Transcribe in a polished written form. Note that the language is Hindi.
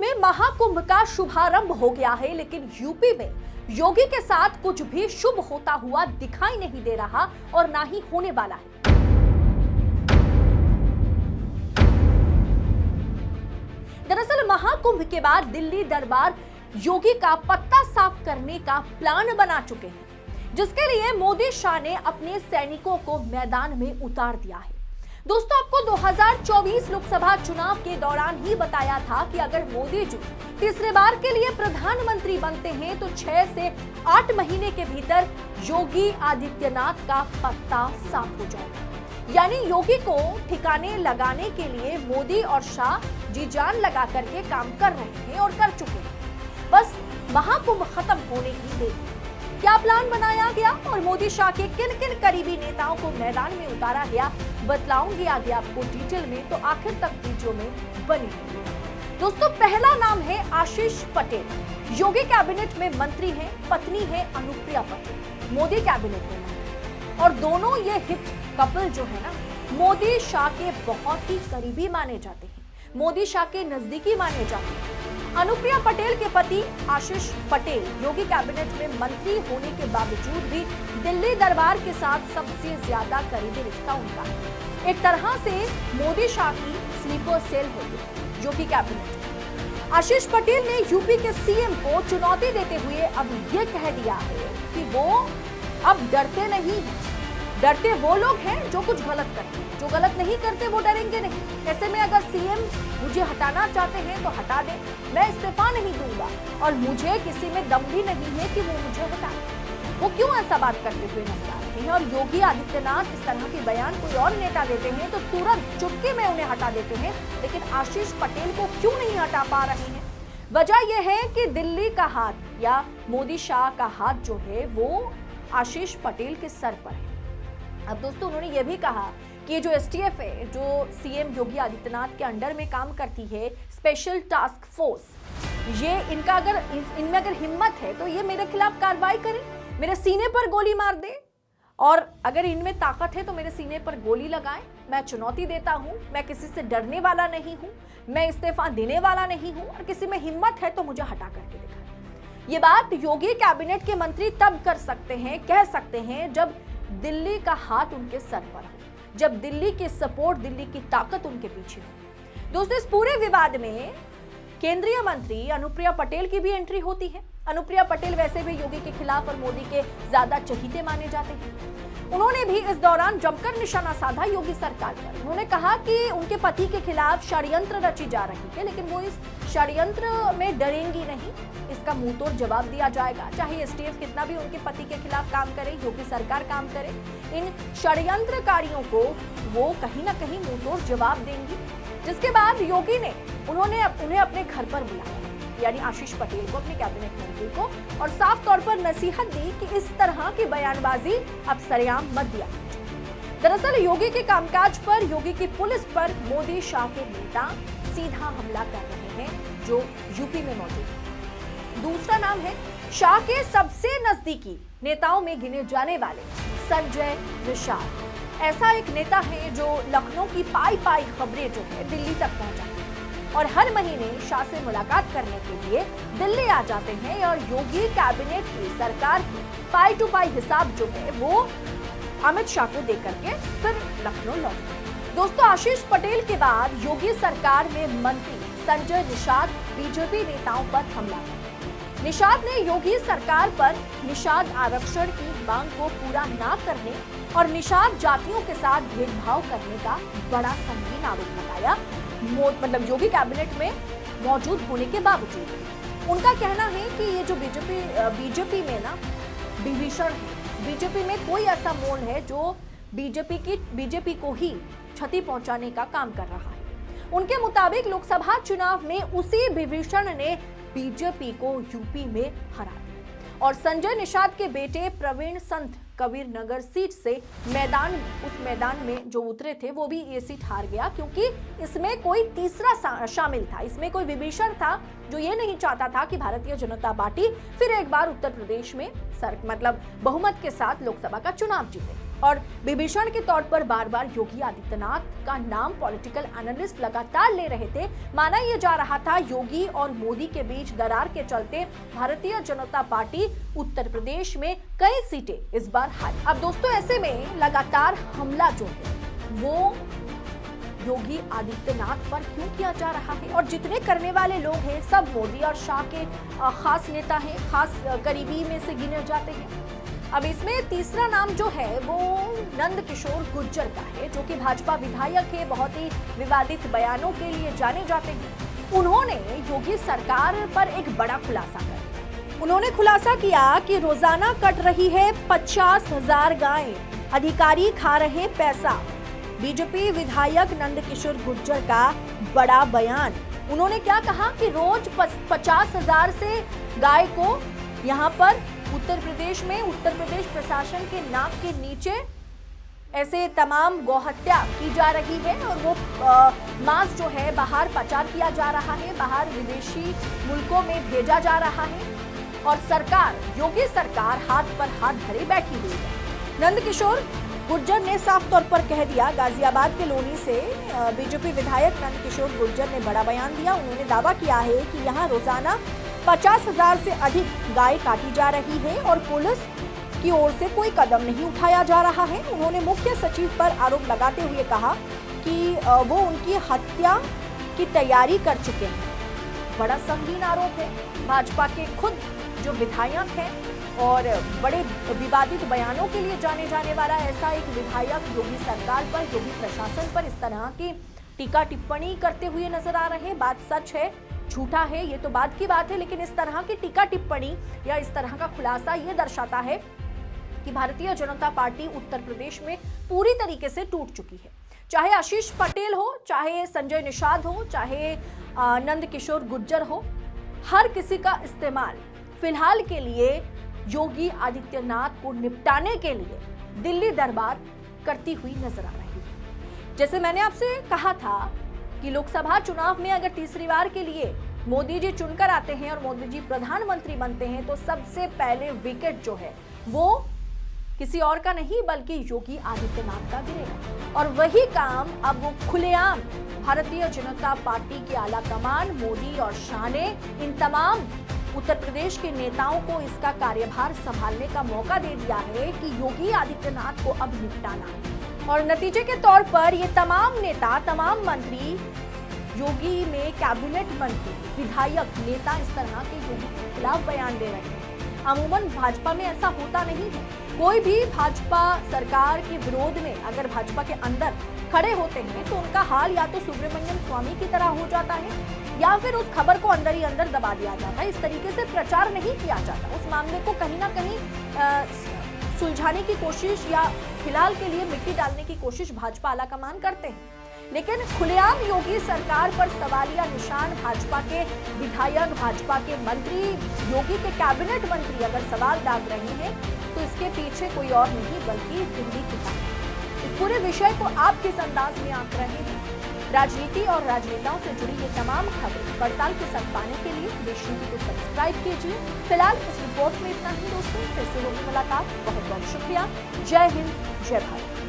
में महाकुंभ का शुभारंभ हो गया है, लेकिन यूपी में योगी के साथ कुछ भी शुभ होता हुआ दिखाई नहीं दे रहा और ना ही होने वाला है। दरअसल महाकुंभ के बाद दिल्ली दरबार योगी का पत्ता साफ करने का प्लान बना चुके हैं, जिसके लिए मोदी शाह ने अपने सैनिकों को मैदान में उतार दिया है। दोस्तों, आपको 2024 लोकसभा चुनाव के दौरान ही बताया था कि अगर मोदी जी तीसरी बार के लिए प्रधानमंत्री बनते हैं तो 6 से 8 महीने के भीतर योगी आदित्यनाथ का पत्ता साफ हो जाएगा। यानी योगी को ठिकाने लगाने के लिए मोदी और शाह जी जान लगा करके काम कर रहे हैं और कर चुके हैं। बस महाकुंभ खत्म होने की देर है। क्या प्लान बनाया गया और मोदी शाह के किन किन करीबी नेताओं को मैदान में उतारा गया, बतलाऊंगी आगे आपको डिटेल में, तो आखिर तक वीडियो में बनी रहिए। दोस्तों, पहला नाम है आशीष पटेल। योगी कैबिनेट में मंत्री हैं, पत्नी है अनुप्रिया पटेल, मोदी कैबिनेट में मंत्री, और दोनों ये हिट कपल जो है ना, मोदी शाह के बहुत ही करीबी माने जाते हैं, मोदी शाह के नजदीकी माने जाते हैं। अनुप्रिया पटेल के पति आशीष पटेल योगी कैबिनेट में मंत्री होने के बावजूद भी दिल्ली दरबार के साथ सबसे ज्यादा करीबी रिश्ता उनका है। एक तरह से मोदी शाह की स्लीपर सेल होगी योगी कैबिनेट। आशीष पटेल ने यूपी के सीएम को चुनौती देते हुए अब ये कह दिया है कि वो अब डरते नहीं हैं। डरते वो लोग हैं जो कुछ गलत करते हैं, जो गलत नहीं करते वो डरेंगे नहीं। ऐसे में अगर सीएम मुझे हटाना चाहते हैं तो हटा दें, मैं इस्तीफा नहीं दूंगा और मुझे किसी में दम भी नहीं है कि वो मुझे हटाए। वो क्यों ऐसा बात करते हुए नजर आ रहे हैं? और योगी आदित्यनाथ इस तरह के बयान कोई और नेता देते हैं तो तुरंत चुटकी में उन्हें हटा देते हैं, लेकिन आशीष पटेल को क्यों नहीं हटा पा रहे हैं? वजह यह है कि दिल्ली का हाथ या मोदी शाह का हाथ जो है वो आशीष पटेल के सर पर है। अब दोस्तों, उन्होंने ये भी कहा कि जो एसटीएफ है, जो सीएम योगी आदित्यनाथ के अंडर में काम करती है, स्पेशल टास्क फोर्स, ये इनमें अगर हिम्मत है तो ये मेरे खिलाफ कार्रवाई करें, मेरे सीने पर गोली मार दे, और अगर इनमें ताकत है तो मेरे सीने पर गोली लगाएं। मैं चुनौती देता हूं, मैं किसी से डरने वाला नहीं हूं, मैं इस्तीफा देने वाला नहीं हूं, और किसी में हिम्मत है तो मुझे हटा करके दिखाएं। ये बात योगी कैबिनेट के मंत्री तब कर सकते हैं, कह सकते हैं, जब दिल्ली का हाथ उनके सर पर हो, जब दिल्ली की सपोर्ट, दिल्ली की ताकत उनके पीछे हो। दोस्तों, इस पूरे विवाद में केंद्रीय मंत्री अनुप्रिया पटेल की भी एंट्री होती है। अनुप्रिया पटेल वैसे भी योगी के खिलाफ और मोदी के ज्यादा चहीते माने जाते हैं। उन्होंने भी इस दौरान जमकर निशाना साधा योगी सरकार पर। उन्होंने कहा कि उनके पति के खिलाफ षड्यंत्र रची जा रही है, लेकिन वो इस षड्यंत्र में डरेंगी नहीं, इसका मुंहतोड़ जवाब दिया जाएगा। चाहे एसटीएफ कितना भी उनके पति के खिलाफ काम करे, योगी सरकार काम करे, इन षड्यंत्रकारियों को वो कहीं ना कहीं मुंहतोड़ जवाब देंगी। जिसके बाद योगी ने उन्हें अपने घर पर बुलाया, यानी आशीष पटेल को, अपने कैबिनेट मंत्री को, और साफ तौर पर नसीहत दी कि इस तरह की बयानबाजी अब सरेआम मत दिया। दरअसल योगी के कामकाज पर, योगी की पुलिस पर मोदी शाह के नेता सीधा हमला कर रहे हैं जो यूपी में मौजूद है। दूसरा नाम है शाह के सबसे नजदीकी नेताओं में गिने जाने वाले संजय निषाद। ऐसा एक नेता है जो लखनऊ की पाई खबरें जो है दिल्ली तक पहुंचाते हैं और हर महीने शाह से मुलाकात करने के लिए दिल्ली आ जाते हैं, और योगी कैबिनेट की सरकार की पाई टू पाई हिसाब जो है वो अमित शाह को देकर के फिर लखनऊ लौटे। दोस्तों, आशीष पटेल के बाद योगी सरकार में मंत्री संजय निषाद बीजेपी नेताओं पर हमला किया। निषाद ने योगी सरकार पर निषाद आरक्षण की मांग को पूरा न करने और निषाद जातियों के साथ भेदभाव करने का बड़ा संगीन आरोप लगाया। मतलब योगी कैबिनेट में मौजूद होने के बावजूद उनका कहना है कि ये जो बीजेपी में ना विभीषण है, बीजेपी में कोई ऐसा मोड़ है जो बीजेपी को ही क्षति पहुंचाने का काम कर रहा है। उनके मुताबिक लोकसभा चुनाव में उसी विभीषण ने बीजेपी को यूपी में हरा दिया, और संजय निषाद के बेटे प्रवीण संत कबीर नगर सीट से उस मैदान में जो उतरे थे वो भी ये सीट हार गया, क्योंकि इसमें कोई तीसरा शामिल था। इसमें कोई विभीषण था जो ये नहीं चाहता था कि भारतीय जनता पार्टी फिर एक बार उत्तर प्रदेश में बहुमत के साथ लोकसभा का चुनाव जीते। और विभीषण के तौर पर बार बार योगी आदित्यनाथ का नाम पॉलिटिकल एनालिस्ट लगातार ले रहे थे। माना यह जा रहा था योगी और मोदी के बीच दरार के चलते भारतीय जनता पार्टी उत्तर प्रदेश में कई सीटें इस बार हारी। अब दोस्तों ऐसे में लगातार हमला जो है वो योगी आदित्यनाथ पर क्यों किया जा रहा है, और जितने करने वाले लोग हैं सब मोदी और शाह के खास नेता हैं, खास करीबी में से गिने जाते हैं। अब इसमें तीसरा नाम जो है वो नंद किशोर गुर्जर का है, जो कि भाजपा विधायक है, बहुत ही विवादित बयानों के लिए जाने जाते हैं। उन्होंने योगी सरकार पर एक बड़ा खुलासा किया। उन्होंने खुलासा किया कि रोजाना कट रही है 50,000 गायें, अधिकारी खा रहे पैसा। बीजेपी विधायक नंद किशोर गुर्जर का बड़ा बयान। उन्होंने क्या कहा कि रोज 50,000 से गाय को यहाँ पर उत्तर प्रदेश में उत्तर प्रदेश प्रशासन के नाक के नीचे ऐसे तमाम गौहत्या की जा रही है, और वो मांस जो है बाहर पाचार किया जा रहा है, बाहर विदेशी मुल्कों में भेजा जा रहा है, और सरकार, योगी सरकार हाथ पर हाथ धरे बैठी हुई है। नंद किशोर गुर्जर ने साफ तौर पर कह दिया। गाजियाबाद के लोनी से बीजेपी विधायक नंद किशोर गुर्जर ने बड़ा बयान दिया। उन्होंने दावा किया है कि यहाँ रोजाना 50,000 से अधिक गाय काटी जा रही है और पुलिस की ओर से कोई कदम नहीं उठाया जा रहा है। उन्होंने मुख्य सचिव पर आरोप लगाते हुए कहा कि वो उनकी हत्या की तैयारी कर चुके हैं। बड़ा संगीन आरोप है। भाजपा के खुद जो विधायक हैं और बड़े विवादित बयानों के लिए जाने जाने वाला ऐसा एक विधायक योगी सरकार पर, योगी प्रशासन पर इस तरह की टीका टिप्पणी करते हुए नजर आ रहे हैं। बात सच है झूठा है ये तो बात की बात है, लेकिन इस तरह की टीका टिप्पणी या इस तरह का खुलासा ये दर्शाता है कि भारतीय जनता पार्टी उत्तर प्रदेश में पूरी तरीके से टूट चुकी है। चाहे आशीष पटेल हो, चाहे संजय निषाद हो, चाहे नंद किशोर गुर्जर हो, हर किसी का इस्तेमाल फिलहाल के लिए योगी आदित्यनाथ को निपटाने के लिए दिल्ली दरबार करती हुई नजर आ रही है। जैसे मैंने आपसे कहा था कि लोकसभा चुनाव में अगर तीसरी बार के लिए मोदी जी चुनकर आते हैं और मोदी जी प्रधानमंत्री बनते हैं तो सबसे पहले विकेट जो है वो किसी और का नहीं बल्कि योगी आदित्यनाथ का गिरेगा। और वही काम अब वो खुलेआम भारतीय जनता पार्टी के आला कमान मोदी और शाह ने इन तमाम उत्तर प्रदेश के नेताओं को इसका कार्यभार संभालने का मौका दे दिया है कि योगी आदित्यनाथ को अब निपटाना है। और नतीजे के तौर पर ये तमाम नेता, तमाम मंत्री, योगी में कैबिनेट मंत्री, विधायक, नेता इस तरह के योगी के खिलाफ बयान दे रहे हैं। अमूमन भाजपा में ऐसा होता नहीं है। कोई भी भाजपा सरकार के विरोध में अगर भाजपा के अंदर खड़े होते हैं तो उनका हाल या तो सुब्रमण्यम स्वामी की तरह हो जाता है या फिर उस खबर को अंदर ही अंदर दबा दिया जाता है। इस तरीके से प्रचार नहीं किया जाता। उस मामले को कहीं ना कहीं सुलझाने की कोशिश या फिलहाल के लिए मिट्टी डालने की कोशिश भाजपा आलाकमान करते हैं। लेकिन खुलेआम योगी सरकार पर सवालिया निशान भाजपा के विधायक, भाजपा के मंत्री, योगी के कैबिनेट मंत्री अगर सवाल दाग रहे हैं तो इसके पीछे कोई और नहीं बल्कि दिल्ली की ताकत। इस पूरे विषय को आप किस अंदाज में आंक रहे हैं? राजनीति और राजनेताओं से जुड़ी ये तमाम खबरें पड़ताल के साथ पाने के लिए देश टीवी को सब्सक्राइब कीजिए। फिलहाल इस रिपोर्ट में इतना ही दोस्तों, फिर से होगी मुलाकात। बहुत बहुत शुक्रिया। जय हिंद, जय भारत।